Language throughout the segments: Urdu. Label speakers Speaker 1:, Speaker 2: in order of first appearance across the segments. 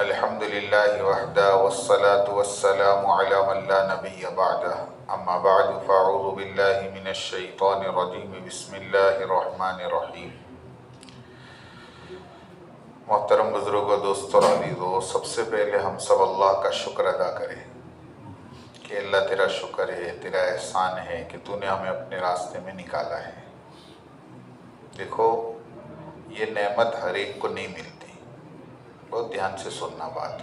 Speaker 1: الحمد للہ وحدہ والصلاة والسلام علی من لا نبی بعدہ اما بعد فاعوذ باللہ من الشیطان الرجیم بسم اللہ الرحمن الرحیم۔ محترم بزرگوں، دوستوں اور عزیزوں، سب سے پہلے ہم سب اللہ کا شکر ادا کریں کہ اللہ تیرا شکر ہے، تیرا احسان ہے کہ تو نے ہمیں اپنے راستے میں نکالا ہے۔ دیکھو، یہ نعمت ہر ایک کو نہیں ملتی، بہت دھیان سے سننا بات۔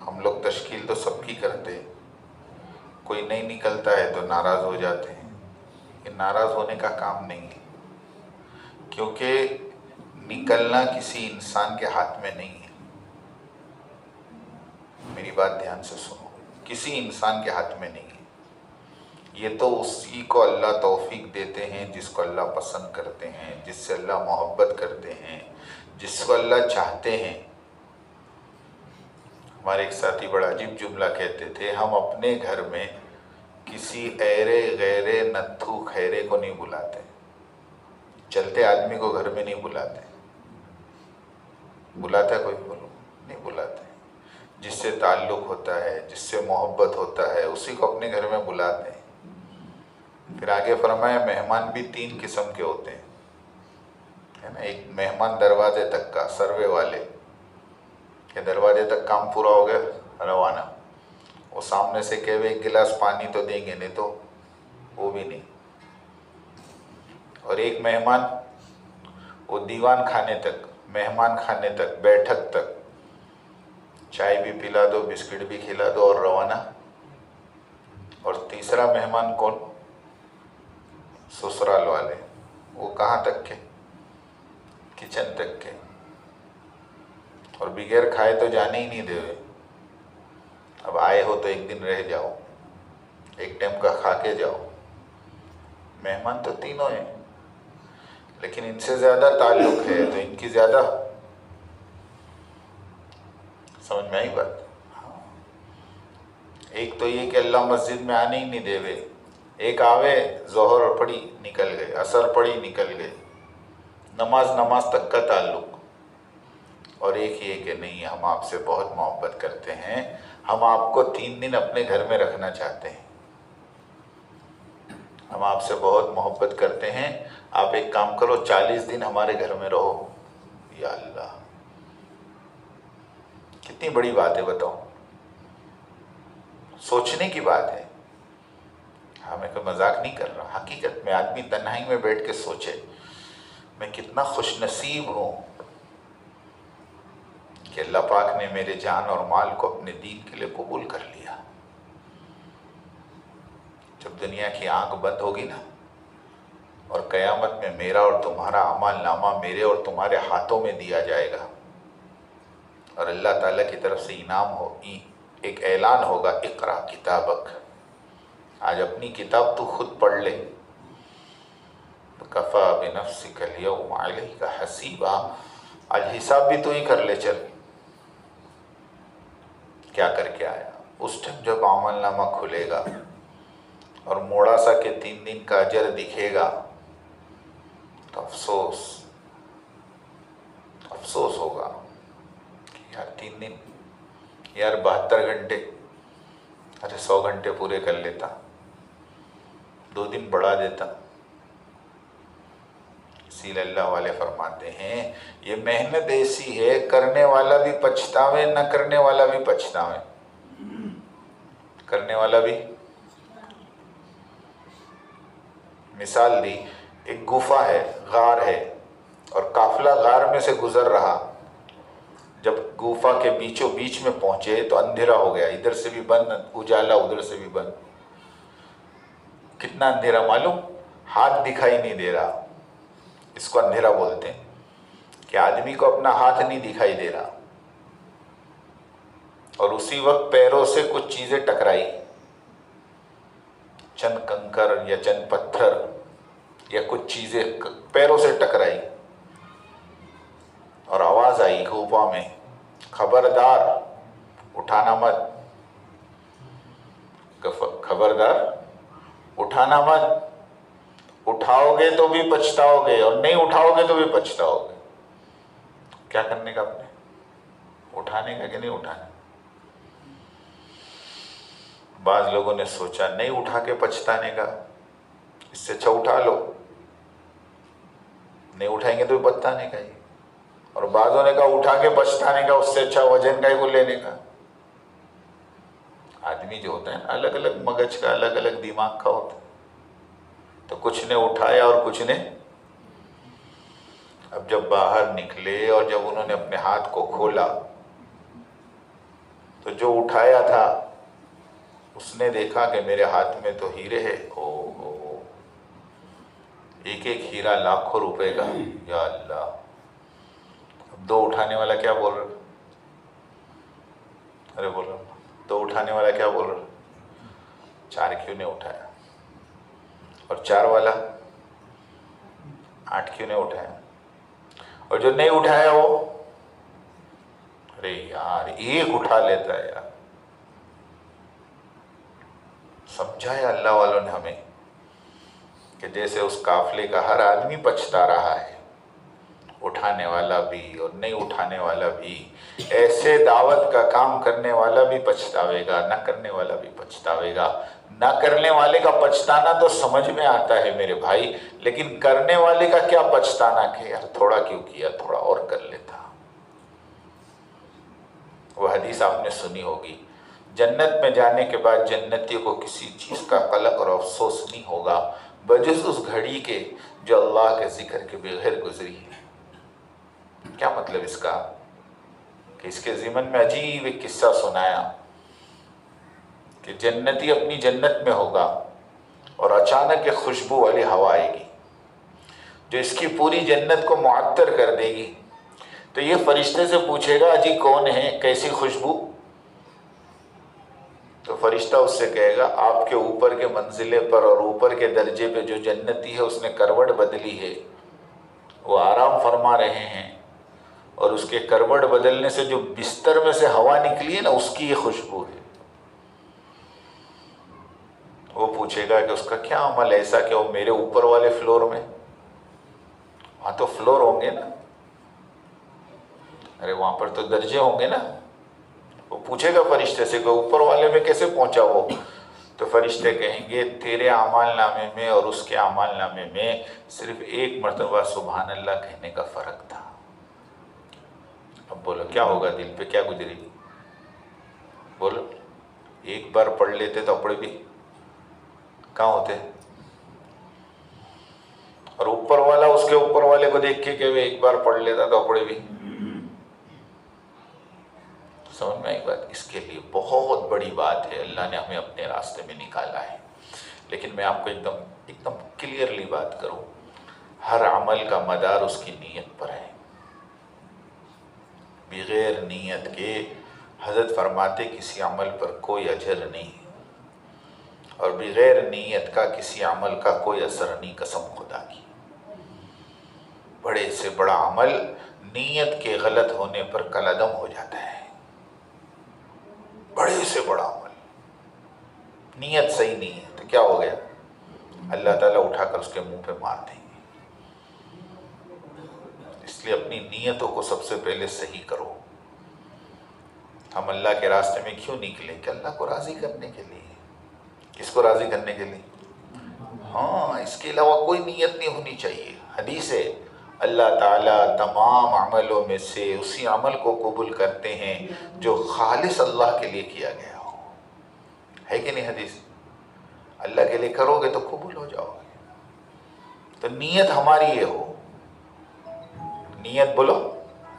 Speaker 1: ہم لوگ تشکیل تو سب کی کرتے، کوئی نہیں نکلتا ہے تو ناراض ہو جاتے ہیں۔ یہ ناراض ہونے کا کام نہیں ہے، کیونکہ نکلنا کسی انسان کے ہاتھ میں نہیں ہے۔ میری بات دھیان سے سنو، کسی انسان کے ہاتھ میں نہیں ہے۔ یہ تو اسی کو اللہ توفیق دیتے ہیں جس کو اللہ پسند کرتے ہیں، جس سے اللہ محبت کرتے ہیں، جس کو اللہ چاہتے ہیں۔ ہمارے ایک ساتھی بڑا عجیب جملہ کہتے تھے، ہم اپنے گھر میں کسی ایرے غیرے نتھو خیرے کو نہیں بلاتے، چلتے آدمی کو گھر میں نہیں بلاتے۔ بلاتا ہے کوئی؟ بولو، نہیں بلاتے۔ جس سے تعلق ہوتا ہے، جس سے محبت ہوتا ہے، اسی کو اپنے گھر میں بلاتے ہیں۔ پھر آگے فرمایا مہمان بھی تین قسم کے ہوتے ہیں، ہے نا۔ ایک مہمان دروازے تک کا، سروے والے، کہ دروازے تک کام پورا ہو گیا روانہ، وہ سامنے سے کہے ایک گلاس پانی تو دیں گے، نہیں تو وہ بھی نہیں۔ اور ایک مہمان وہ دیوان کھانے تک، مہمان کھانے تک، بیٹھک تک، چائے بھی پلا دو، بسکٹ بھی کھلا دو اور روانہ۔ اور تیسرا مہمان کون؟ سسرال والے، وہ کہاں تک کے؟ کچن تک کے، اور بغیر کھائے تو جانے ہی نہیں دے۔ اب آئے ہو تو ایک دن رہ جاؤ، ایک ٹائم کا کھا کے جاؤ۔ مہمان تو تینوں ہیں، لیکن ان سے زیادہ تعلق ہے تو ان کی زیادہ، سمجھ میں آئی بات؟ ایک تو یہ کہ اللہ مسجد میں آنے ہی نہیں دے وے، ایک آوے ظہر پڑھی نکل گئے، عصر پڑھی نکل گئے، نماز تک کا تعلق۔ اور ایک یہ کہ نہیں، ہم آپ سے بہت محبت کرتے ہیں، ہم آپ کو 3 دن اپنے گھر میں رکھنا چاہتے ہیں، ہم آپ سے بہت محبت کرتے ہیں، آپ ایک کام کرو 40 دن ہمارے گھر میں رہو۔ یا اللہ، کتنی بڑی بات ہے، بتاؤ، سوچنے کی بات ہے۔ ہمیں کوئی مذاق نہیں کر رہا، حقیقت میں آدمی تنہائی میں بیٹھ کے سوچے میں کتنا خوش نصیب ہوں کہ اللہ پاک نے میرے جان اور مال کو اپنے دین کے لیے قبول کر لیا۔ جب دنیا کی آنکھ بند ہوگی نا، اور قیامت میں میرا اور تمہارا اعمال نامہ میرے اور تمہارے ہاتھوں میں دیا جائے گا، اور اللہ تعالیٰ کی طرف سے انعام ہو، ایک اعلان ہوگا، اقرا کتابک، آج اپنی کتاب تو خود پڑھ لے، کفا بنفسک الیوم علیک حسیبا، آج حساب بھی تو ہی کر لے، چل کیا کر کے آیا۔ اس ٹائم جب عمل نامہ کھلے گا اور موڑا سا کے 3 دن کا اجر دکھے گا تو افسوس ہوگا کہ یار 3 دن، یار 72 گھنٹے، ارے 100 گھنٹے پورے کر لیتا، 2 دن بڑھا دیتا۔ اسی لیے اللہ والے فرماتے ہیں یہ محنت ایسی ہے، کرنے والا بھی پچھتاوے، نہ کرنے والا بھی پچھتاوے۔ کرنے والا بھی، مثال دی، ایک گفا ہے، غار ہے، اور قافلہ غار میں سے گزر رہا، جب گفا کے بیچوں بیچ میں پہنچے تو اندھیرا ہو گیا، ادھر سے بھی بند اجالا، ادھر سے بھی بند۔ کتنا اندھیرا معلوم؟ ہاتھ دکھائی نہیں دے رہا، اس کو اندھیرا بولتے ہیں، کہ آدمی کو اپنا ہاتھ نہیں دکھائی دے رہا۔ اور اسی وقت پیروں سے کچھ چیزیں ٹکرائی، چند کنکر یا چند پتھر یا کچھ چیزیں پیروں سے ٹکرائی، اور آواز آئی گوفا میں، خبردار اٹھانا مت، خبردار اٹھانا مت، اٹھاؤ گے تو بھی پچھتاؤ گے، اور نہیں اٹھاؤ گے تو بھی پچھتاؤ گے۔ کیا کرنے کا اپنے؟ اٹھانے کا کہ نہیں اٹھانے؟ بعض لوگوں نے سوچا نہیں اٹھا کے پچھتانے کا، اس سے اچھا اٹھا لو، نہیں اٹھائیں گے تو پچھتانے کا ہی۔ اور بعضوں نے کہا اٹھا کے پچھتانے کا اس سے اچھا وزن کا ہی کو لینے کا۔ آدمی جو ہوتا ہے نا الگ الگ مغز کا، الگ الگ دماغ کا ہوتا ہے، تو کچھ نے اٹھایا اور کچھ نے، اب جب باہر نکلے اور جب انہوں نے اپنے ہاتھ کو کھولا تو جو اٹھایا تھا اس نے دیکھا کہ میرے ہاتھ میں تو ہیرے ہے، ایک ایک ہیرا لاکھوں روپے کا، یا اللہ۔ اب دو اٹھانے والا کیا بول رہا؟ ارے بول رہا دو اٹھانے والا کیا بول رہا؟ 4 کیوں نے اٹھایا؟ اور 4 والا 8 کیوں نے اٹھایا؟ اور جو نہیں اٹھایا وہ، ارے یار ایک اٹھا لیتا ہے یار۔ سمجھایا اللہ والوں نے ہمیں کہ جیسے اس قافلے کا ہر آدمی پچھتا رہا ہے، اٹھانے والا بھی اور نہیں اٹھانے والا بھی، ایسے دعوت کا کام کرنے والا بھی پچھتاوے گا، نہ کرنے والا بھی پچھتاوے گا۔ نہ کرنے والے کا پچھتانا تو سمجھ میں آتا ہے میرے بھائی، لیکن کرنے والے کا کیا پچھتانا کہ یار تھوڑا کیوں کیا، تھوڑا اور کر لیتا۔ وہ حدیث آپ نے سنی ہوگی، جنت میں جانے کے بعد جنتیوں کو کسی چیز کا قلق اور افسوس نہیں ہوگا بجز اس گھڑی کے جو اللہ کے ذکر کے بغیر گزری ہے۔ کیا مطلب اس کا؟ کہ اس کے ضمن میں عجیب ایک قصہ سنایا کہ جنتی اپنی جنت میں ہوگا اور اچانک ایک خوشبو والی ہوا آئے گی جو اس کی پوری جنت کو معطر کر دے گی۔ تو یہ فرشتے سے پوچھے گا جی کون ہے، کیسی خوشبو؟ تو فرشتہ اس سے کہے گا آپ کے اوپر کے منزلے پر اور اوپر کے درجے پہ جو جنتی ہے اس نے کروٹ بدلی ہے، وہ آرام فرما رہے ہیں، اور اس کے کروٹ بدلنے سے جو بستر میں سے ہوا نکلی ہے نا اس کی یہ خوشبو ہے۔ وہ پوچھے گا کہ اس کا کیا عمل ایسا کہ وہ میرے اوپر والے فلور میں، وہاں تو فلور ہوں گے نا، ارے وہاں پر تو درجے ہوں گے نا۔ وہ پوچھے گا فرشتے سے کہ اوپر والے میں کیسے پہنچا وہ؟ تو فرشتے کہیں گے تیرے اعمال نامے میں اور اس کے اعمال نامے میں صرف ایک مرتبہ سبحان اللہ کہنے کا فرق تھا۔ اب بولو کیا ہوگا، دل پہ کیا گزری؟ بولو ایک بار پڑھ لیتے تو اپڑے بھی کہاں ہوتے، اور اوپر والا اس کے اوپر والے کو دیکھ کے کہ وہ ایک بار پڑھ لیتا تو اپڑے بھی۔ سمجھ میں ایک بات، اس کے لیے بہت بڑی بات ہے، اللہ نے ہمیں اپنے راستے میں نکالا ہے۔ لیکن میں آپ کو ایک دم کلیئرلی بات کروں، ہر عمل کا مدار اس کی نیت پر ہے۔ بغیر نیت کے حضرت فرماتے کسی عمل پر کوئی اجر نہیں، اور بغیر نیت کا کسی عمل کا کوئی اثر نہیں، قسم خدا کی۔ بڑے سے بڑا عمل نیت کے غلط ہونے پر کالعدم ہو جاتا ہے، بڑے سے بڑا عمل، نیت صحیح نہیں ہے تو کیا ہو گیا، اللہ تعالیٰ اٹھا کر اس کے منہ پہ مار دیں گے۔ اس لیے اپنی نیتوں کو سب سے پہلے صحیح کرو۔ ہم اللہ کے راستے میں کیوں نکلے؟ کہ اللہ کو راضی کرنے کے لیے۔ کس کو راضی کرنے کے لیے؟ ہاں، اس کے علاوہ کوئی نیت نہیں ہونی چاہیے۔ حدیث ہے اللہ تعالیٰ تمام عملوں میں سے اسی عمل کو قبول کرتے ہیں جو خالص اللہ کے لیے کیا گیا ہو، ہے کہ نہیں حدیث؟ اللہ کے لیے کرو گے تو قبول ہو جاؤ گے۔ تو نیت ہماری یہ ہو، نیت بولو،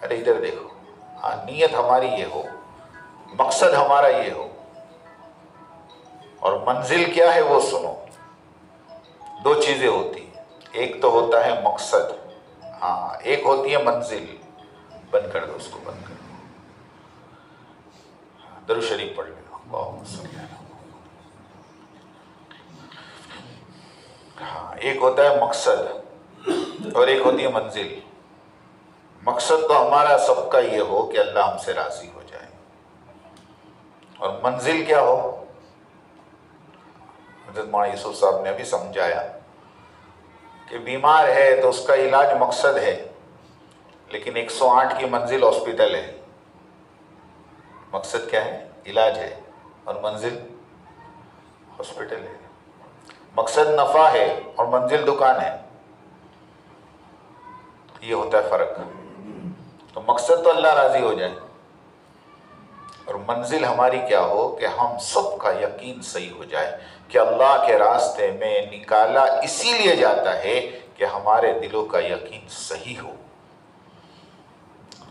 Speaker 1: ارے ادھر دیکھو، ہاں نیت ہماری یہ ہو، مقصد ہمارا یہ ہو، اور منزل کیا ہے وہ سنو۔ دو چیزیں ہوتی ہیں، ایک تو ہوتا ہے مقصد، ہاں ایک ہوتی ہے منزل۔ بند کر دو اس کو، بند کر دو، درود شریف پڑھ لو، اللہم صلی اللہ۔ ہاں ایک ہوتا ہے مقصد اور ایک ہوتی ہے منزل۔ مقصد تو ہمارا سب کا یہ ہو کہ اللہ ہم سے راضی ہو جائے، اور منزل کیا ہو؟ حضرت مولانا یوسف صاحب نے ابھی سمجھایا کہ بیمار ہے تو اس کا علاج مقصد ہے، لیکن 108 کی منزل ہاسپٹل ہے، مقصد کیا ہے؟ علاج ہے، اور منزل ہاسپٹل ہے۔ مقصد نفع ہے اور منزل دکان ہے، یہ ہوتا ہے فرق۔ تو مقصد تو اللہ راضی ہو جائے، اور منزل ہماری کیا ہو کہ ہم سب کا یقین صحیح ہو جائے کہ اللہ کے راستے میں نکالا اسی لیے جاتا ہے کہ ہمارے دلوں کا یقین صحیح ہو۔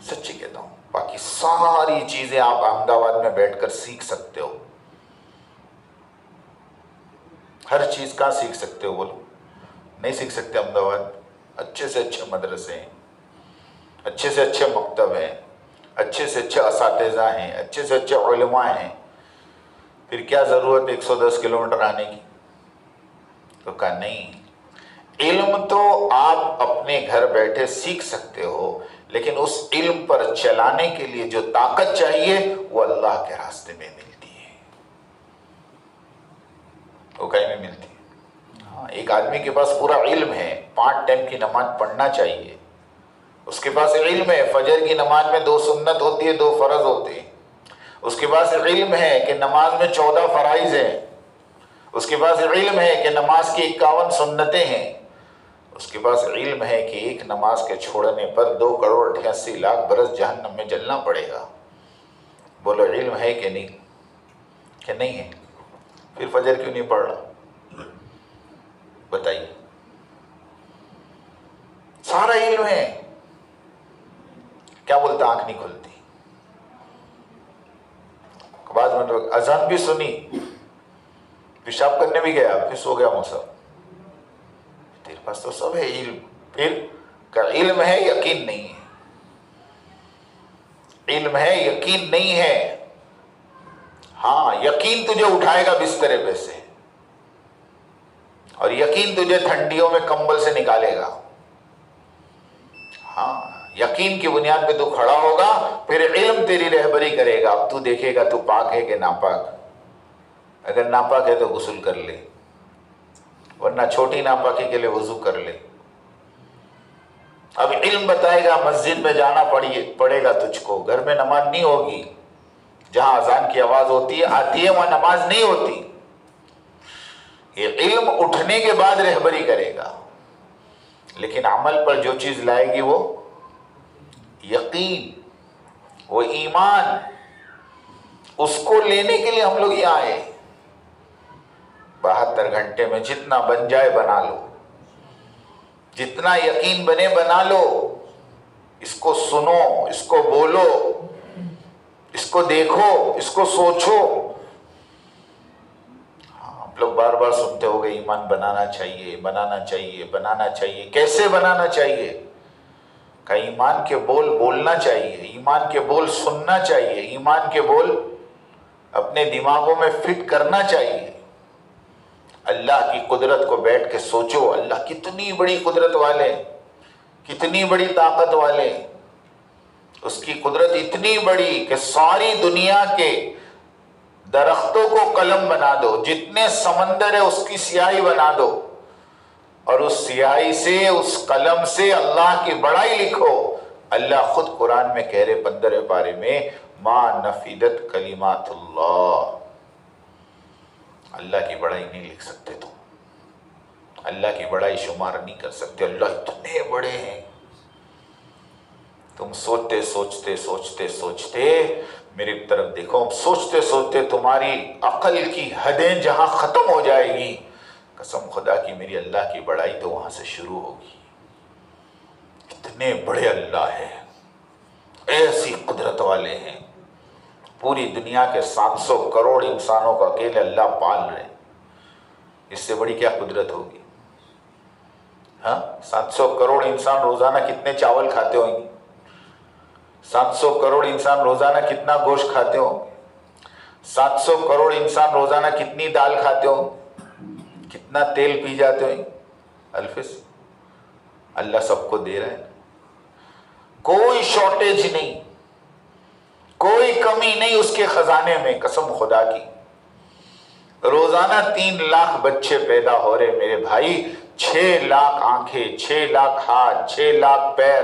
Speaker 1: سچی کہتا ہوں، باقی ساری چیزیں آپ احمد آباد میں بیٹھ کر سیکھ سکتے ہو، ہر چیز کہاں سیکھ سکتے ہو؟ بولو، نہیں سیکھ سکتے۔ احمد آباد اچھے سے اچھے مدرسے ہیں، اچھے سے اچھے مکتب ہیں، اچھے سے اچھے اساتذہ ہیں، اچھے سے اچھے علماء ہیں، پھر کیا ضرورت 110 کلومیٹر آنے کی؟ تو کہا نہیں، علم تو آپ اپنے گھر بیٹھے سیکھ سکتے ہو، لیکن اس علم پر چلانے کے لیے جو طاقت چاہیے وہ اللہ کے راستے میں ملتی ہے، وہ کہیں میں ملتی ہے۔ ہاں، ایک آدمی کے پاس پورا علم ہے، 5 ٹائم کی نماز پڑھنا چاہیے، اس کے پاس علم ہے فجر کی نماز میں 2 سنت ہوتی ہے، 2 فرض ہوتے ہیں، اس کے پاس علم ہے کہ نماز میں 14 فرائض ہیں، اس کے پاس علم ہے کہ نماز کی 51 سنتیں ہیں، اس کے پاس علم ہے کہ ایک نماز کے چھوڑنے پر 2,88,00,000 برس جہنم میں جلنا پڑے گا۔ بولو علم ہے کہ نہیں؟ کہ نہیں ہے؟ پھر فجر کیوں نہیں پڑھ رہا؟ بتائیے، سارا علم ہے، کیا بولتا؟ آنکھ نہیں کھلتی۔ بعض مطلب اذان بھی سنی، پیشاب کرنے بھی گیا، پھر سو گیا موسم۔ تیرے پاس تو سب ہے علم، پھر کہ علم ہے یقین نہیں ہے، علم ہے یقین نہیں ہے۔ ہاں، یقین تجھے اٹھائے گا بسترے پہ سے، اور یقین تجھے ٹھنڈیوں میں کمبل سے نکالے گا۔ ہاں، یقین کی بنیاد پہ تو کھڑا ہوگا، پھر علم تیری رہبری کرے گا۔ اب تو دیکھے گا تو پاک ہے کہ ناپاک، اگر ناپاک ہے تو غسل کر لے، ورنہ چھوٹی ناپاکی کے لیے وضو کر لے۔ اب علم بتائے گا مسجد میں جانا پڑے گا تجھ کو، گھر میں نماز نہیں ہوگی، جہاں اذان کی آواز ہوتی ہے آتی ہے وہاں نماز نہیں ہوتی۔ یہ علم اٹھنے کے بعد رہبری کرے گا، لیکن عمل پر جو چیز لائے گی وہ یقین، وہ ایمان، اس کو لینے کے لیے ہم لوگ یہاں آئے۔ 72 گھنٹے میں جتنا بن جائے بنا لو، جتنا یقین بنے بنا لو، اس کو سنو، اس کو بولو، اس کو دیکھو، اس کو سوچو۔ آپ لوگ بار بار سنتے ہو گے ایمان بنانا چاہیے، بنانا چاہیے، بنانا چاہیے۔ کیسے بنانا چاہیے؟ کہ ایمان کے بول بولنا چاہیے، ایمان کے بول سننا چاہیے، ایمان کے بول اپنے دماغوں میں فٹ کرنا چاہیے۔ اللہ کی قدرت کو بیٹھ کے سوچو، اللہ کتنی بڑی قدرت والے، کتنی بڑی طاقت والے۔ اس کی قدرت اتنی بڑی کہ ساری دنیا کے درختوں کو قلم بنا دو، جتنے سمندر ہے اس کی سیاہی بنا دو، اور اس سیاہی سے، اس قلم سے اللہ کی بڑائی لکھو۔ اللہ خود قرآن میں کہہ رہے 15 پارے میں، ما نفدت کلمات اللہ، اللہ کی بڑائی نہیں لکھ سکتے تم، اللہ کی بڑائی شمار نہیں کر سکتے، اللہ اتنے بڑے ہیں۔ تم سوچتے سوچتے سوچتے سوچتے میری طرف دیکھو، سوچتے سوچتے تمہاری عقل کی حدیں جہاں ختم ہو جائے گی، قسم خدا کی میری اللہ کی بڑائی تو وہاں سے شروع ہوگی۔ اتنے بڑے اللہ ہیں، ایسی قدرت والے ہیں، پوری دنیا کے 700 کروڑ انسانوں کو اکیلے اللہ پال رہے، اس سے بڑی کیا قدرت ہوگی؟ ہاں، 700 کروڑ انسان روزانہ کتنے چاول کھاتے ہوں گے؟ 700 کروڑ انسان روزانہ کتنا گوشت کھاتے ہوں گے؟ 700 کروڑ انسان روزانہ کتنی دال کھاتے ہوں گے؟ کتنا تیل پی جاتے ہوں گے؟ الفس اللہ سب کو دے رہا ہے، کوئی شارٹیج نہیں، کوئی کمی نہیں اس کے خزانے میں، قسم خدا کی۔ روزانہ 3 لاکھ بچے پیدا ہو رہے میرے بھائی، 6 لاکھ آنکھیں، 6 لاکھ ہاتھ، 6 لاکھ پیر،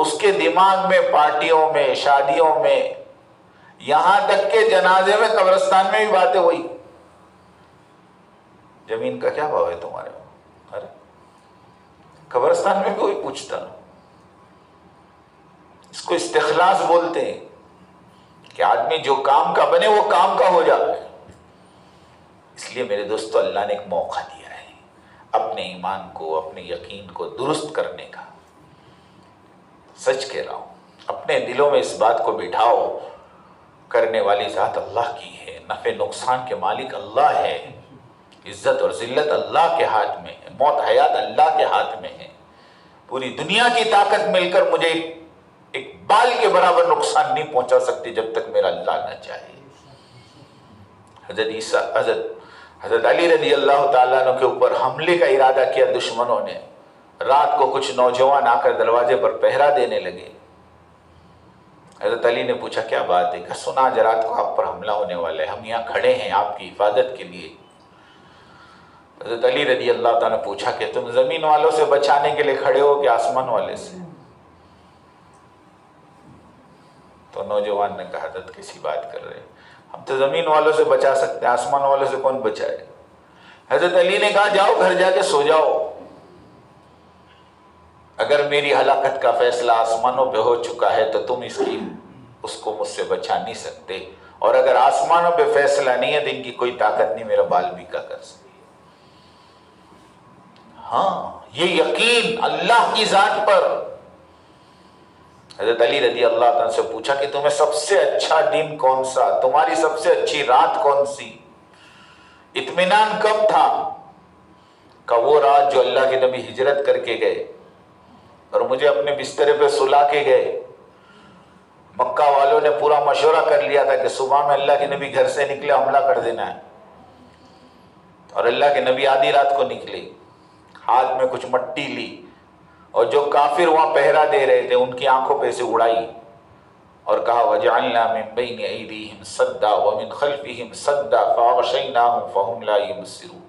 Speaker 1: اس کے دماغ میں پارٹیوں میں، شادیوں میں، یہاں تک کہ جنازے میں، قبرستان میں بھی باتیں وہی، زمین کا کیا بھاؤ ہے تمہارے وہاں؟ ارے قبرستان میں بھی وہی پوچھتا. اس کو استخلاص بولتے ہیں کہ آدمی جو کام کا بنے وہ کام کا ہو جاتا ہے. اس لیے میرے دوستو، اللہ نے ایک موقع دیا ہے اپنے ایمان کو، اپنے یقین کو درست کرنے کا. سچ کہہ رہا ہوں، اپنے دلوں میں اس بات کو بٹھاؤ، کرنے والی ذات اللہ کی ہے، نفع نقصان کے مالک اللہ ہے، عزت اور ذلت اللہ کے ہاتھ میں ہے، موت حیات اللہ کے ہاتھ میں ہے. پوری دنیا کی طاقت مل کر مجھے ایک بال کے برابر نقصان نہیں پہنچا سکتی جب تک میرا اللہ نہ چاہے. حضرت علی رضی اللہ تعالیٰ عنہ کے اوپر حملے کا ارادہ کیا دشمنوں نے. رات کو کچھ نوجوان آ کر دروازے پر پہرا دینے لگے. حضرت علی نے پوچھا کیا بات ہے؟ کہ سنا آج رات کو آپ پر حملہ ہونے والا ہے، ہم یہاں کھڑے ہیں آپ کی حفاظت کے لیے. حضرت علی رضی اللہ تعالیٰ نے پوچھا کہ تم زمین والوں سے بچانے کے لیے کھڑے ہو کہ آسمان والے سے؟ تو نوجوان نے کہا حضرت کیسی بات کر رہے ہیں، ہم تو زمین والوں سے بچا سکتے ہیں، آسمان والوں سے کون بچائے؟ حضرت علی نے کہا جاؤ گھر جا کے سو جاؤ، اگر میری ہلاکت کا فیصلہ آسمانوں پہ ہو چکا ہے تو تم اس کو مجھ سے بچا نہیں سکتے، اور اگر آسمانوں پہ فیصلہ نہیں ہے تو ان کی کوئی طاقت نہیں میرا بال بیکا کر سکتی. ہاں، یہ یقین اللہ کی ذات پر. حضرت علی رضی اللہ تعالیٰ سے پوچھا کہ تمہیں سب سے اچھا دن کون سا، تمہاری سب سے اچھی رات کون سی، اطمینان کب تھا؟ کہ وہ رات جو اللہ کے نبی ہجرت کر کے گئے اور مجھے اپنے بسترے پہ سلا کے گئے. مکہ والوں نے پورا مشورہ کر لیا تھا کہ صبح میں اللہ کے نبی گھر سے نکلے حملہ کر دینا ہے، اور اللہ کے نبی آدھی رات کو نکلے، ہاتھ میں کچھ مٹی لی، اور جو کافر وہاں پہرا دے رہے تھے ان کی آنکھوں پہ سے اڑائی اور کہا وَجَعَلْنَا مِن بَيْنِ أَيْدِيهِمْ سَدًّا وَمِنْ خَلْفِهِمْ سَدًّا فَأَغْشَيْنَاهُمْ فَهُمْ لَا يُبْصِرُونَ.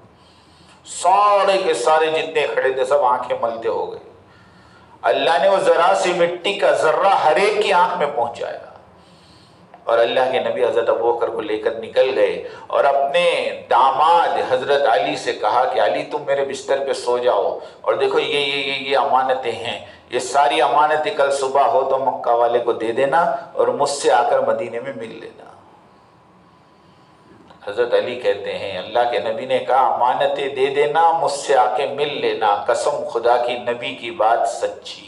Speaker 1: سارے کے سارے جتنے کھڑے تھے سب آنکھیں ملتے ہو گئے. اللہ نے وہ ذرا سی مٹی کا ذرہ ہر ایک کی آنکھ میں پہنچایا، اور اللہ کے نبی حضرت ابوبکر کو لے کر نکل گئے اور اپنے داماد حضرت علی سے کہا کہ علی تم میرے بستر پہ سو جاؤ، اور دیکھو یہ امانتیں ہیں، یہ ساری امانتیں کل صبح ہو تو مکہ والے کو دے دینا اور مجھ سے آ کر مدینے میں مل لینا. حضرت علی کہتے ہیں اللہ کے نبی نے کہا امانتیں دے دینا، مجھ سے آ کے مل لینا، قسم خدا کی نبی کی بات سچی.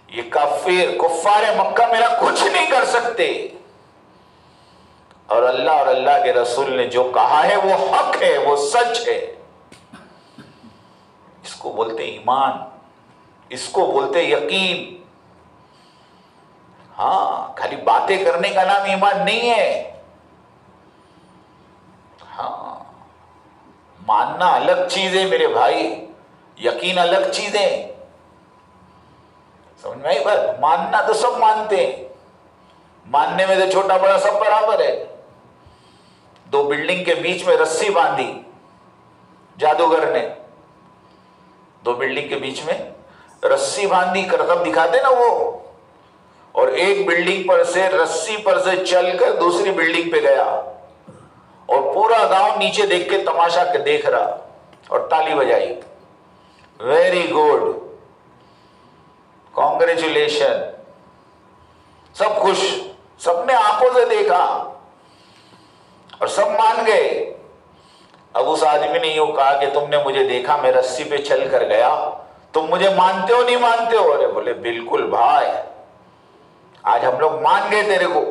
Speaker 1: یہ کفار مکہ میرا کچھ نہیں کر سکتے، اور اللہ کے رسول نے جو کہا ہے وہ حق ہے، وہ سچ ہے. اس کو بولتے ایمان، اس کو بولتے یقین. ہاں، خالی باتیں کرنے کا نام ایمان نہیں ہے. ہاں، ماننا الگ چیز ہے میرے بھائی، یقین الگ چیز ہے. سمجھ میں آئی بات؟ ماننا تو سب مانتے ہیں، ماننے میں تو چھوٹا بڑا سب برابر ہے. دو بلڈنگ کے بیچ میں رسی باندھی جادوگر نے، دو بلڈنگ کے بیچ میں رسی باندھی کرتب دکھاتے نا وہ، اور ایک بلڈنگ پر سے رسی پر سے چل کر دوسری بلڈنگ پہ گیا، اور پورا گاؤں نیچے دیکھ کے تماشا دیکھ رہا اور تالی بجائی. ویری گڈ، کانگریچولیشن، سب خوش، سب نے آنکھوں سے دیکھا اور سب مان گئے. اب اس آدمی نے یوں کہا کہ تم نے مجھے دیکھا، میں رسی پہ چل کر گیا، تم مجھے مانتے ہو نہیں مانتے ہو؟ ارے بولے بالکل بھائی، آج ہم لوگ مان گئے تیرے کو.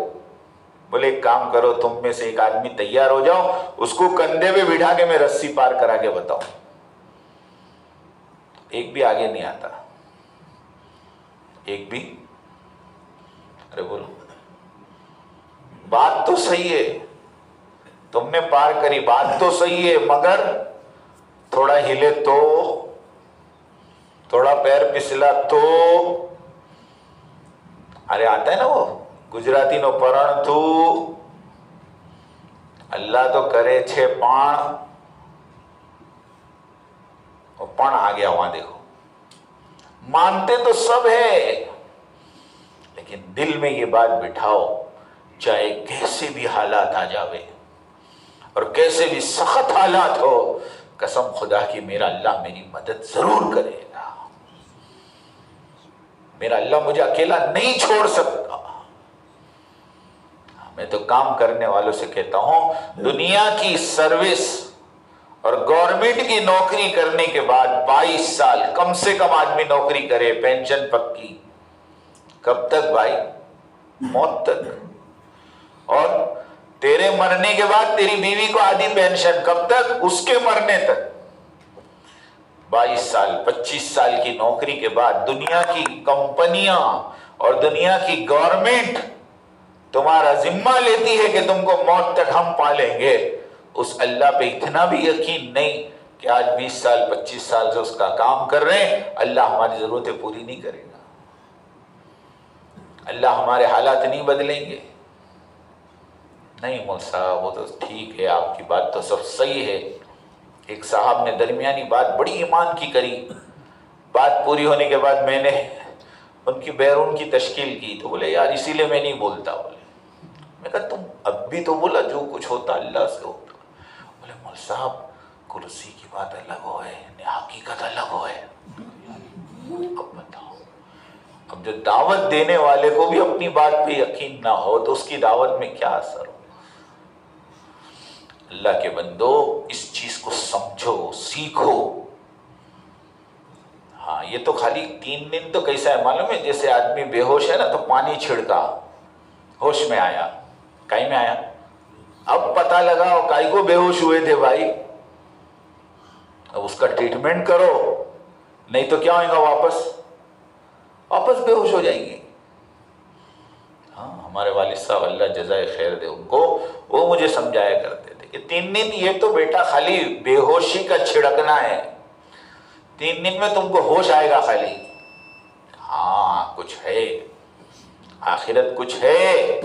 Speaker 1: بولے ایک کام کرو، تم میں سے ایک آدمی تیار ہو جاؤ، اس کو کندھے پہ بٹھا کے میں رسی پار کرا کے بتاؤں. ایک بھی آگے نہیں آتا، ایک بھی. ارے بولو بات تو صحیح ہے، تم نے پار کری، بات تو صحیح ہے، مگر تھوڑا ہلے تو، تھوڑا پیر پسلا تو. ارے آتا ہے نا وہ گجراتی نو پرن تو اللہ تو کرے چھے پان، وہ پان آ گیا وہاں دیکھو. مانتے تو سب ہے، لیکن دل میں یہ بات بٹھاؤ، چاہے کیسے بھی حالات آ جاوے اور کیسے بھی سخت حالات ہو، قسم خدا کی میرا اللہ میری مدد ضرور کرے گا، میرا اللہ مجھے اکیلا نہیں چھوڑ سکتا۔ میں تو کام کرنے والوں سے کہتا ہوں، دنیا کی سروس اور گورنمنٹ کی نوکری کرنے کے بعد 22 سال کم سے کم آدمی نوکری کرے، پینشن پکی، کب تک بھائی؟ موت تک۔ اور تیرے مرنے کے بعد تیری بیوی کو آدھی پینشن، کب تک؟ اس کے مرنے تک۔ 22 سال 25 سال کی نوکری کے بعد دنیا کی کمپنیاں اور دنیا کی گورنمنٹ تمہارا ذمہ لیتی ہے کہ تم کو موت تک ہم پالیں گے، اس اللہ پہ اتنا بھی یقین نہیں کہ آج 20 سال 25 سال سے اس کا کام کر رہے ہیں، اللہ ہماری ضرورتیں پوری نہیں کرے گا، اللہ ہمارے حالات نہیں بدلیں گے؟ نہیں مول صاحب، وہ تو ٹھیک ہے، آپ کی بات تو سب صحیح ہے۔ ایک صاحب نے درمیانی بات بڑی ایمان کی کری، بات پوری ہونے کے بعد میں نے ان کی بیرون کی تشکیل کی، تو بولے یار اسی لیے میں نہیں بولتا، بولے میں کہا تم اب بھی تو بولا جو کچھ ہوتا اللہ سے ہوتا، بولے مول صاحب کرسی کی بات الگ ہو ہے، حقیقت الگ ہو ہے۔ اب بتاؤ، اب جو دعوت دینے والے کو بھی اپنی بات پہ یقین نہ ہو تو اس کی دعوت میں کیا اثر ہو؟ اللہ کے بندو اس چیز کو سمجھو، سیکھو۔ ہاں یہ تو خالی 3 دن تو کیسا ہے معلوم ہے؟ جیسے آدمی بے ہوش ہے نا تو پانی چھڑکا، ہوش میں آیا، کائی میں آیا، اب پتہ لگا کائی کو بے ہوش ہوئے تھے بھائی، اب اس کا ٹریٹمنٹ کرو، نہیں تو کیا ہوئے گا، واپس بے ہوش ہو جائیں گے۔ ہاں ہمارے والد صاحب اللہ جزائے خیر دے ان کو، وہ مجھے سمجھایا کرتے تھے کہ 3 دن یہ تو بیٹا خالی بے ہوشی کا چھڑکنا ہے، 3 دن میں تم کو ہوش آئے گا خالی۔ ہاں کچھ ہے، آخرت کچھ ہے،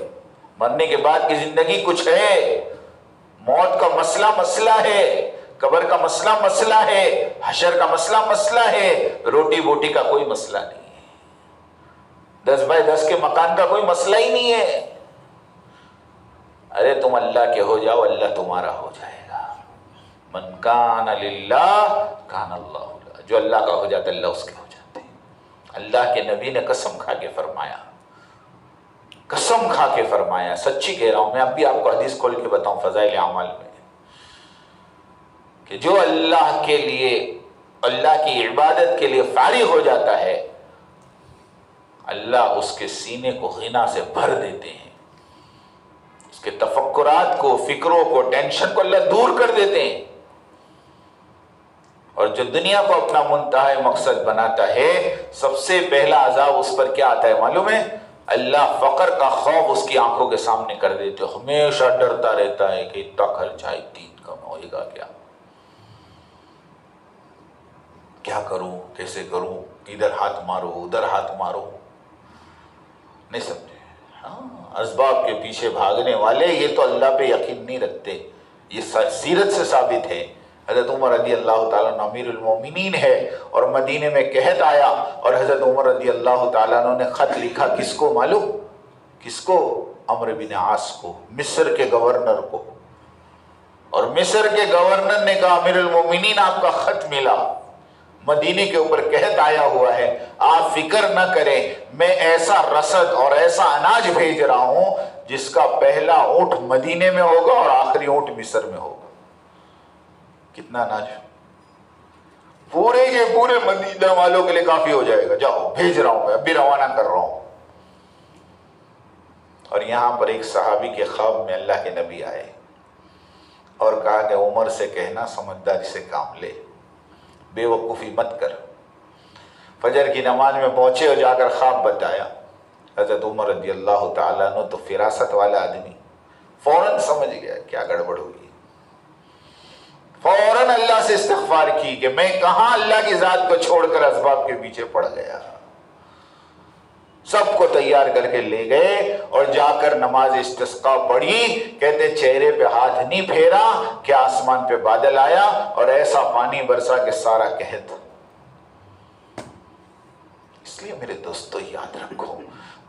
Speaker 1: مرنے کے بعد کی زندگی کچھ ہے، موت کا مسئلہ ہے، قبر کا مسئلہ ہے، حشر کا مسئلہ ہے، روٹی بوٹی کا کوئی مسئلہ نہیں ہے، 10 بائی 10 کے مکان کا کوئی مسئلہ ہی نہیں ہے۔ ارے تم اللہ کے ہو جاؤ، اللہ تمہارا ہو جائے گا۔ من کان للہ کان اللہ لہ، جو اللہ کا ہو جاتا ہے اللہ اس کے ہو جاتے ہیں۔ اللہ کے نبی نے قسم کھا کے فرمایا، قسم کھا کے فرمایا، سچی کہہ رہا ہوں میں، اب بھی آپ کو حدیث کھول کے بتاؤں فضائل اعمال میں، کہ جو اللہ کے لیے، اللہ کی عبادت کے لیے فارغ ہو جاتا ہے، اللہ اس کے سینے کو غنا سے بھر دیتے ہیں، اس کے تفکرات کو، فکروں کو، ٹینشن کو اللہ دور کر دیتے ہیں۔ اور جو دنیا کو اپنا منتہا مقصد بناتا ہے، سب سے پہلا عذاب اس پر کیا آتا ہے معلوم ہے؟ اللہ فقر کا خوف اس کی آنکھوں کے سامنے کر دیتے، ہمیشہ ڈرتا رہتا ہے کہ اتنا خرچہ ہے، 3 کم ہوئے گا کیا کروں، کیسے کروں، ادھر ہاتھ مارو ادھر ہاتھ مارو، نہیں سمجھے؟ ہاں اسباب کے پیچھے بھاگنے والے یہ تو اللہ پہ یقین نہیں رکھتے، یہ سیرت سے ثابت ہے۔ حضرت عمر رضی اللہ تعالیٰ عنہ امیر المومنین ہے، اور مدینے میں قحط آیا، اور حضرت عمر رضی اللہ تعالیٰ عنہ نے خط لکھا، کس کو معلوم؟ کس کو؟ عمرو بن عاص کو، مصر کے گورنر کو، اور مصر کے گورنر نے کہا امیر المومنین آپ کا خط ملا، مدینے کے اوپر قحط آیا ہوا ہے، آپ فکر نہ کریں، میں ایسا رسد اور ایسا اناج بھیج رہا ہوں جس کا پہلا اونٹ مدینے میں ہوگا اور آخری اونٹ مصر میں ہوگا۔ کتنا اناج؟ پورے کے پورے مدینہ والوں کے لیے کافی ہو جائے گا، جاؤ بھیج رہا ہوں، میں ابھی روانہ کر رہا ہوں۔ اور یہاں پر ایک صحابی کے خواب میں اللہ کے نبی آئے اور کہا کہ عمر سے کہنا سمجھداری سے کام لے، بے وقوفی مت کر۔ فجر کی نماز میں پہنچے اور جا کر خواب بتایا۔ حضرت عمر رضی اللہ تعالیٰ عنہ تو فراست والا آدمی، فوراً سمجھ گیا کیا گڑبڑ ہوئی، فوراً اللہ سے استغفار کی کہ میں کہاں اللہ کی ذات کو چھوڑ کر اسباب کے پیچھے پڑ گیا۔ سب کو تیار کر کے لے گئے اور جا کر نماز استسقاء پڑھی، کہتے چہرے پہ ہاتھ نہیں پھیرا کہ آسمان پہ بادل آیا اور ایسا پانی برسا کہ سارا قحط اس لیے میرے دوستو یاد رکھو،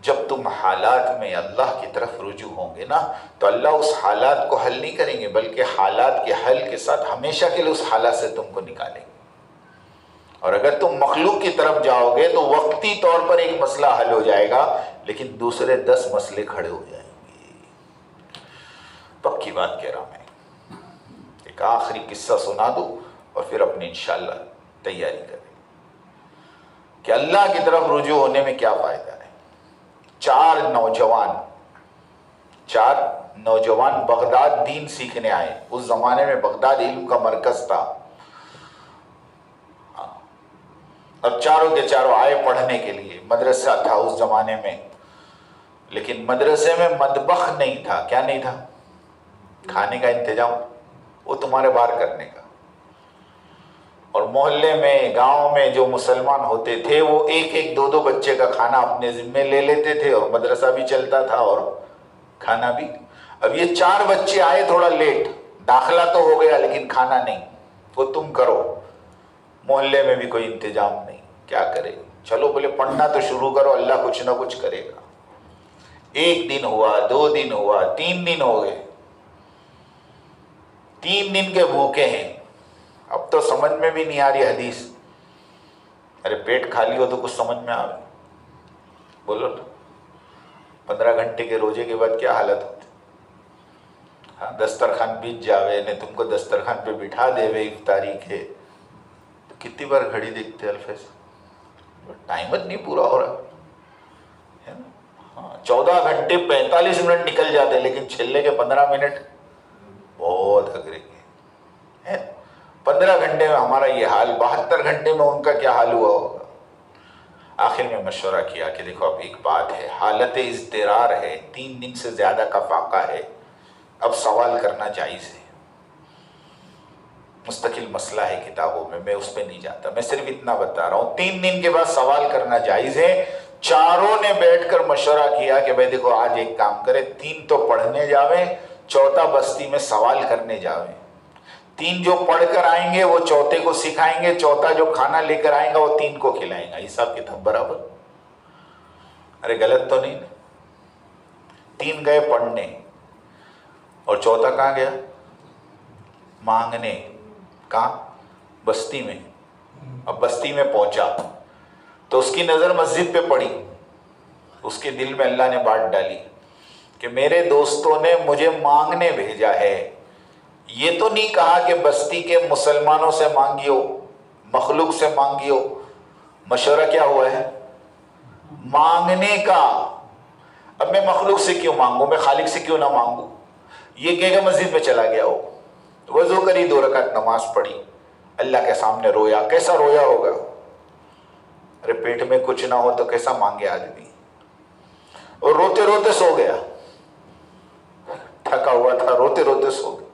Speaker 1: جب تم حالات میں اللہ کی طرف رجوع ہوں گے نا تو اللہ اس حالات کو حل نہیں کریں گے، بلکہ حالات کے حل کے ساتھ ہمیشہ کے لیے اس حالات سے تم کو نکالیں گے۔ اور اگر تم مخلوق کی طرف جاؤ گے تو وقتی طور پر ایک مسئلہ حل ہو جائے گا، لیکن دوسرے 10 مسئلے کھڑے ہو جائیں گے۔ پکی بات کہہ رہا ہوں میں، ایک آخری قصہ سنا دوں اور پھر اپنی انشاءاللہ تیاری کریں کہ اللہ کی طرف رجوع ہونے میں کیا فائدہ ہے۔ چار نوجوان بغداد دین سیکھنے آئے۔ اس زمانے میں بغداد علم کا مرکز تھا۔ اب چاروں کے چاروں آئے پڑھنے کے لیے، مدرسہ تھا اس زمانے میں، لیکن مدرسے میں مطبخ نہیں تھا۔ کیا نہیں تھا؟ کھانے کا انتظام، وہ تمہارے باہر کرنے کا۔ اور محلے میں، گاؤں میں جو مسلمان ہوتے تھے وہ ایک ایک دو دو بچے کا کھانا اپنے ذمے لے لیتے تھے، اور مدرسہ بھی چلتا تھا اور کھانا بھی۔ اب یہ 4 بچے آئے تھوڑا لیٹ، داخلہ تو ہو گیا لیکن کھانا نہیں، وہ تم کرو۔ محلے میں بھی کوئی انتظام نہیں، کیا کرے؟ چلو بولے پڑھنا تو شروع کرو، اللہ کچھ نہ کچھ کرے گا۔ 1 دن ہوا، 2 دن ہوا، 3 دن ہو گئے۔ 3 دن کے بھوکے ہیں۔ اب تو سمجھ میں بھی نہیں آ رہی حدیث، ارے پیٹ خالی ہو تو کچھ سمجھ میں آئے، بولو نا۔ 15 گھنٹے کے روزے کے بعد کیا حالت ہوتی؟ ہاں، دسترخوان بیچ جاوے نے تم کو دسترخوان پہ بٹھا دے وے افطاری کے، تو کتنی بار گھڑی دیکھتے الفیظ؟ ٹائم نہیں پورا ہو رہا ہے نا۔ ہاں، 14 گھنٹے 45 منٹ نکل جاتے، لیکن چھلے کے 15 منٹ بہت اگرے کے۔ 15 گھنٹے میں ہمارا یہ حال، 72 گھنٹے میں ان کا کیا حال ہوا ہوگا؟ آخر میں مشورہ کیا کہ دیکھو اب ایک بات ہے، حالت اضطرار ہے، 3 دن سے زیادہ کا فاقہ ہے، اب سوال کرنا جائز ہے۔ مستقل مسئلہ ہے کتابوں میں اس پہ نہیں جاتا، میں صرف اتنا بتا رہا ہوں 3 دن کے بعد سوال کرنا جائز ہے۔ چاروں نے بیٹھ کر مشورہ کیا کہ بھائی دیکھو آج ایک کام کرے، 3 تو پڑھنے جاویں، 4تھا بستی میں سوال کرنے جاویں۔ 3 جو پڑھ کر آئیں گے وہ 4تھے کو سکھائیں گے، 4تھا جو کھانا لے کر آئیں گا وہ 3 کو کھلائیں گا، حساب کتاب برابر۔ ارے غلط تو نہیں؟ 3 گئے پڑھنے اور 4تھا کہاں گیا؟ مانگنے۔ کہاں؟ بستی میں۔ اب بستی میں پہنچا تو اس کی نظر مسجد پہ پڑی، اس کے دل میں اللہ نے بات ڈالی کہ میرے دوستوں نے مجھے مانگنے بھیجا ہے، یہ تو نہیں کہا کہ بستی کے مسلمانوں سے مانگیو، مخلوق سے مانگیو۔ مشورہ کیا ہوا ہے؟ مانگنے کا۔ اب میں مخلوق سے کیوں مانگوں، میں خالق سے کیوں نہ مانگوں؟ یہ کہے گا مسجد میں چلا گیا ہو، وضو کری، 2 رکعت نماز پڑھی، اللہ کے سامنے رویا۔ کیسا رویا ہوگا؟ ارے پیٹ میں کچھ نہ ہو تو کیسا مانگے آدمی؟ اور روتے روتے سو گیا، تھکا ہوا تھا، روتے روتے سو گیا۔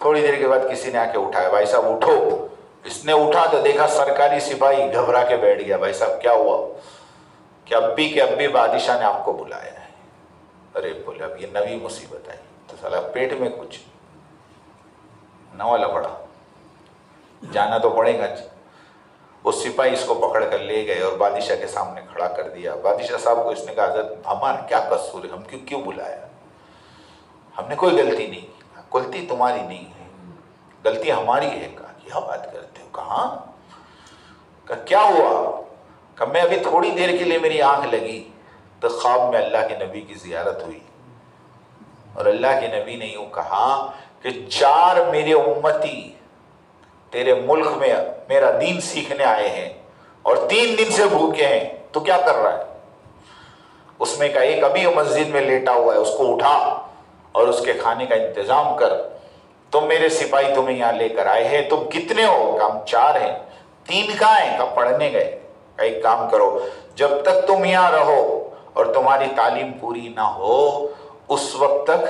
Speaker 1: تھوڑی دیر کے بعد کسی نے آ کے اٹھایا، بھائی صاحب اٹھو۔ اس نے اٹھا تو دیکھا سرکاری سپاہی، گھبرا کے بیٹھ گیا۔ بھائی صاحب کیا ہوا؟ کہ ابی کے ابی بادشاہ نے آپ کو بلایا ہے۔ ارے بولے اب یہ نئی مصیبت آئی، تو سالا پیٹ میں کچھ نہ والا پڑا، جانا تو پڑے گا۔ وہ سپاہی اس کو پکڑ کر لے گئے اور بادشاہ کے سامنے کھڑا کر دیا۔ بادشاہ صاحب کو اس نے کہا حضرت ہمارا کیا قصور ہے، ہم کیوں بلایا؟ ہم نے کوئی غلطی نہیں کی۔ غلطی تمہاری نہیں ہے، غلطی ہماری ہے۔ کہا کیا بات کرتے ہو؟ کہاں؟ کہا کیا ہوا؟ کہ میں ابھی تھوڑی دیر کے لیے میری آنکھ لگی تو خواب میں اللہ کے نبی کی زیارت ہوئی، اور اللہ کے نبی نے یوں کہا کہ 4 میرے امتی تیرے ملک میں میرا دین سیکھنے آئے ہیں اور 3 دن سے بھوکے ہیں، تو کیا کر رہا ہے؟ اس میں کا ایک ابھی مسجد میں لیٹا ہوا ہے، اس کو اٹھا اور اس کے کھانے کا انتظام کر۔ تم میرے سپاہی تمہیں یہاں لے کر آئے ہیں، تم کتنے ہو؟ کہ ہم 4 ہیں۔ 3 کہاں ہیں؟ کہ پڑھنے گئے۔ ایک کام کرو، جب تک تم یہاں رہو اور تمہاری تعلیم پوری نہ ہو اس وقت تک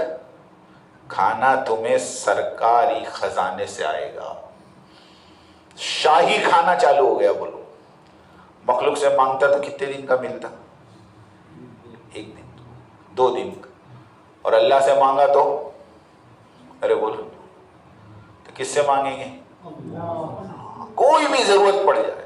Speaker 1: کھانا تمہیں سرکاری خزانے سے آئے گا۔ شاہی کھانا چالو ہو گیا۔ بولو مخلوق سے مانگتا تو کتنے دن کا ملتا؟ 1 دن، 2 دن کا۔ اور اللہ سے مانگا تو ارے بولو تو کس سے مانگیں گے؟ کوئی بھی ضرورت پڑ جائے،